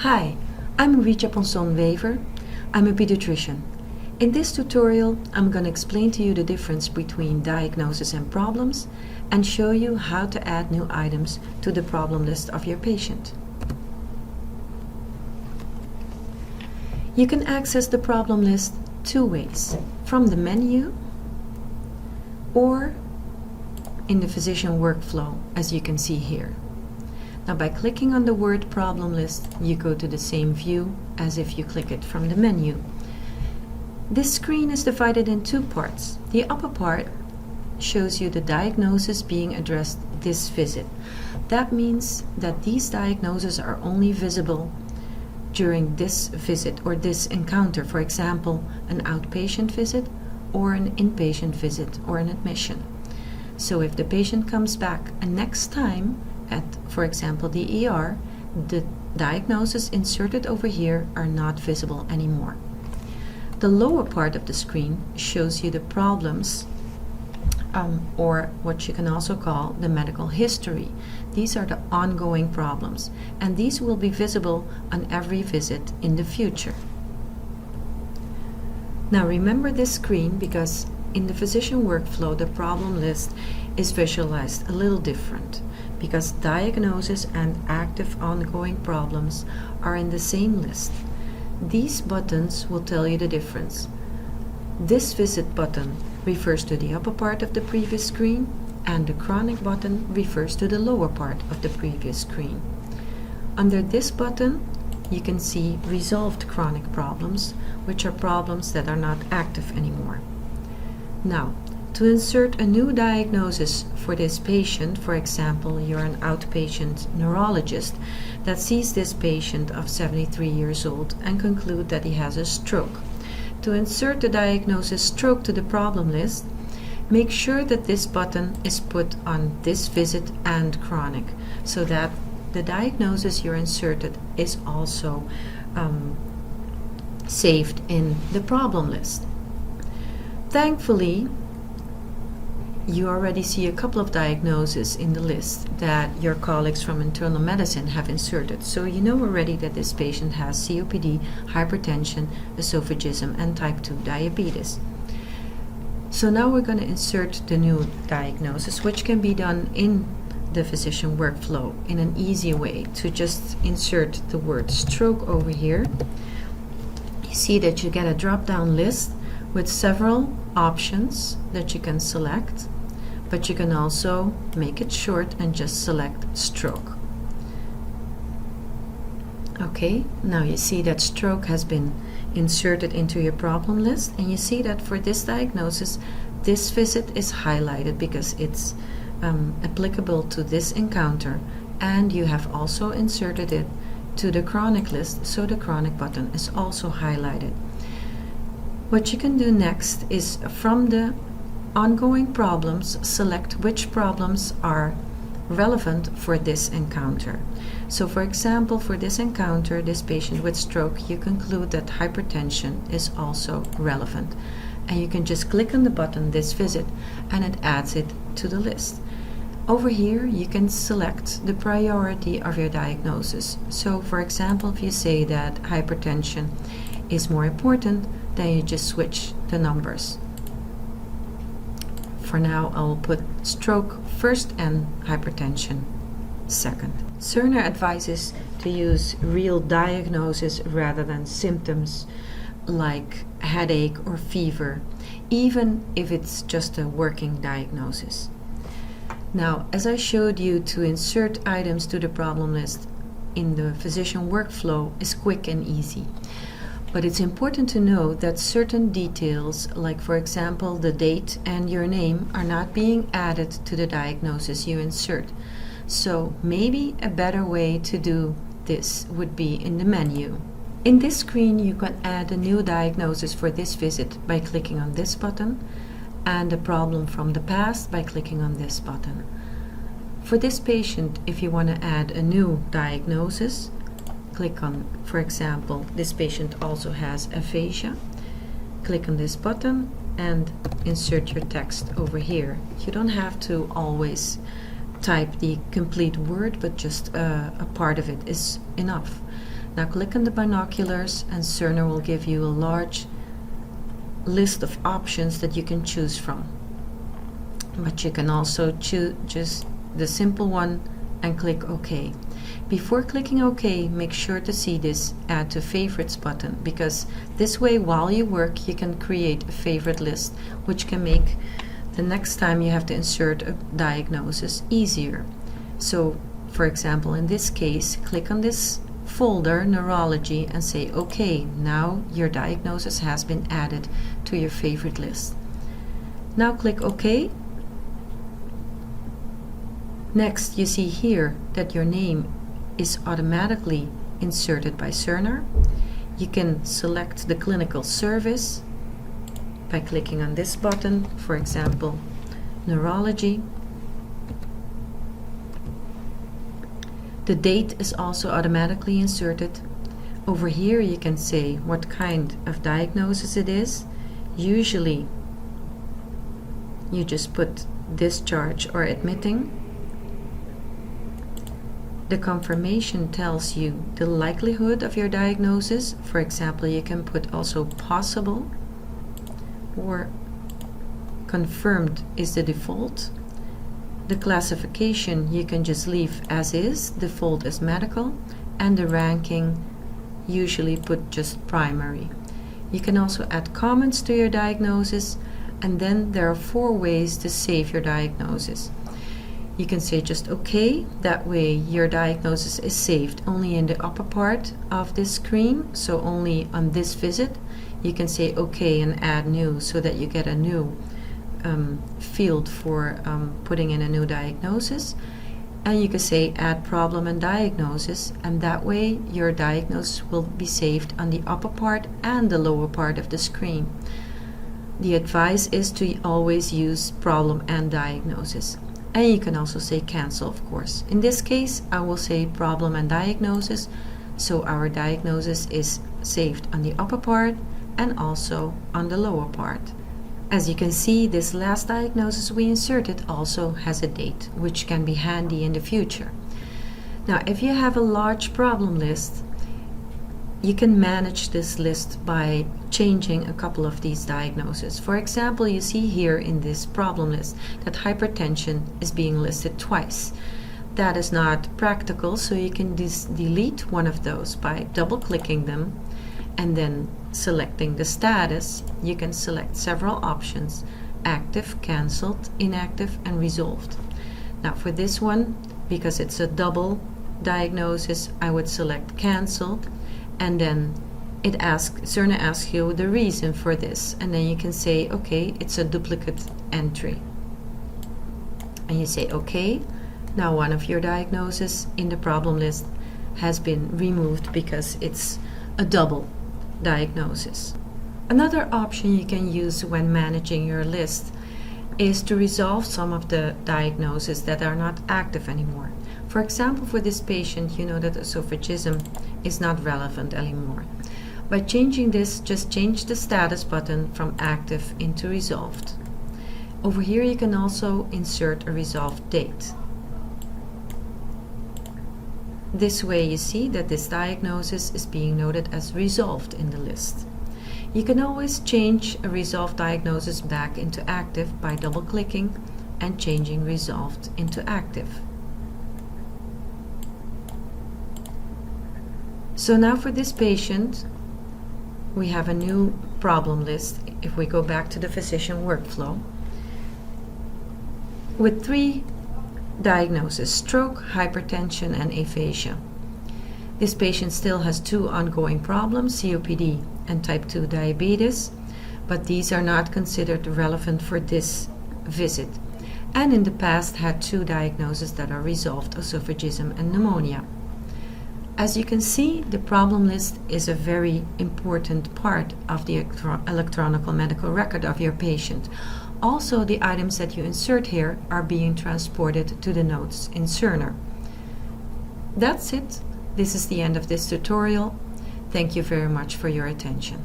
Hi, I'm Richa Ponson-Wever. I'm a pediatrician. In this tutorial, I'm going to explain to you the difference between diagnoses and problems and show you how to add new items to the problem list of your patient. You can access the problem list two ways: from the menu or in the physician workflow, as you can see here. Now, by clicking on the word problem list, you go to the same view as if you click it from the menu. This screen is divided in two parts. The upper part shows you the diagnosis being addressed this visit. That means that these diagnoses are only visible during this visit or this encounter, for example, an outpatient visit or an inpatient visit or an admission. So if the patient comes back next time at, for example, the ER, the diagnoses inserted over here are not visible anymore. The lower part of the screen shows you the problems, or what you can also call the medical history. These are the ongoing problems, and these will be visible on every visit in the future. Now remember this screen because in the physician workflow, the problem list is visualized a little different, because diagnosis and active ongoing problems are in the same list. These buttons will tell you the difference. This visit button refers to the upper part of the previous screen, and the chronic button refers to the lower part of the previous screen. Under this button, you can see resolved chronic problems, which are problems that are not active anymore. Now, to insert a new diagnosis for this patient, for example, you're an outpatient neurologist that sees this patient of 73 years old and conclude that he has a stroke. To insert the diagnosis stroke to the problem list, make sure that this button is put on this visit and chronic, so that the diagnosis you're inserted is also saved in the problem list. Thankfully, you already see a couple of diagnoses in the list that your colleagues from internal medicine have inserted. So you know already that this patient has COPD, hypertension, esophagism, and type 2 diabetes. So now we're going to insert the new diagnosis, which can be done in the physician workflow in an easy way. To just insert the word stroke over here, you see that you get a drop-down list with several options that you can select, but you can also make it short and just select stroke. Okay, now you see that stroke has been inserted into your problem list, and you see that for this diagnosis, this visit is highlighted because it's applicable to this encounter, and you have also inserted it to the chronic list, so the chronic button is also highlighted. What you can do next is, from the ongoing problems, select which problems are relevant for this encounter. So for example, for this encounter, this patient with stroke, you conclude that hypertension is also relevant. And you can just click on the button, this visit, and it adds it to the list. Over here, you can select the priority of your diagnosis. So for example, if you say that hypertension is more important, then you just switch the numbers. For now, I will put stroke first and hypertension second. Cerner advises to use real diagnoses rather than symptoms like headache or fever, even if it's just a working diagnosis. Now, as I showed you, to insert items to the problem list in the physician workflow is quick and easy. But it's important to know that certain details, like for example the date and your name, are not being added to the diagnosis you insert. So maybe a better way to do this would be in the menu. In this screen, you can add a new diagnosis for this visit by clicking on this button, and a problem from the past by clicking on this button. For this patient, if you want to add a new diagnosis, click on, for example, this patient also has aphasia. Click on this button and insert your text over here. You don't have to always type the complete word, but just a part of it is enough. Now click on the binoculars and Cerner will give you a large list of options that you can choose from. But you can also choose just the simple one and click OK. Before clicking OK, make sure to see this Add to Favorites button, because this way while you work you can create a favorite list, which can make the next time you have to insert a diagnosis easier. So for example, in this case, click on this folder, Neurology, and say OK, now your diagnosis has been added to your favorite list. Now click OK. Next, you see here that your name is automatically inserted by Cerner. You can select the clinical service by clicking on this button, for example, Neurology. The date is also automatically inserted. Over here you can say what kind of diagnosis it is. Usually you just put discharge or admitting. The confirmation tells you the likelihood of your diagnosis. For example, you can put also possible, or confirmed is the default. The classification you can just leave as is, default is medical, and the ranking usually put just primary. You can also add comments to your diagnosis, and then there are 4 ways to save your diagnosis. You can say just OK, that way your diagnosis is saved only in the upper part of this screen, so only on this visit. You can say OK and add new, so that you get a new field for putting in a new diagnosis. And you can say add problem and diagnosis, and that way your diagnosis will be saved on the upper part and the lower part of the screen. The advice is to always use problem and diagnosis. And you can also say cancel, of course. In this case, I will say problem and diagnosis, so our diagnosis is saved on the upper part and also on the lower part. As you can see, this last diagnosis we inserted also has a date, which can be handy in the future. Now, if you have a large problem list, you can manage this list by changing a couple of these diagnoses. For example, you see here in this problem list that hypertension is being listed twice. That is not practical, so you can delete one of those by double-clicking them and then selecting the status. You can select several options: active, cancelled, inactive, and resolved. Now for this one, because it's a double diagnosis, I would select cancelled, and then Cerner asks you the reason for this, and then you can say okay, it's a duplicate entry, and you say okay. Now one of your diagnoses in the problem list has been removed because it's a double diagnosis. Another option you can use when managing your list is to resolve some of the diagnoses that are not active anymore. For example, for this patient, you know that esophagism is not relevant anymore. By changing this, just change the status button from active into resolved. Over here you can also insert a resolved date. This way you see that this diagnosis is being noted as resolved in the list. You can always change a resolved diagnosis back into active by double-clicking and changing resolved into active. So now for this patient, we have a new problem list. If we go back to the physician workflow, with 3 diagnoses: stroke, hypertension, and aphasia. This patient still has 2 ongoing problems, COPD and type 2 diabetes, but these are not considered relevant for this visit, and in the past had 2 diagnoses that are resolved: esophagism and pneumonia. As you can see, the problem list is a very important part of the electronic medical record of your patient. Also, the items that you insert here are being transported to the notes in Cerner. That's it. This is the end of this tutorial. Thank you very much for your attention.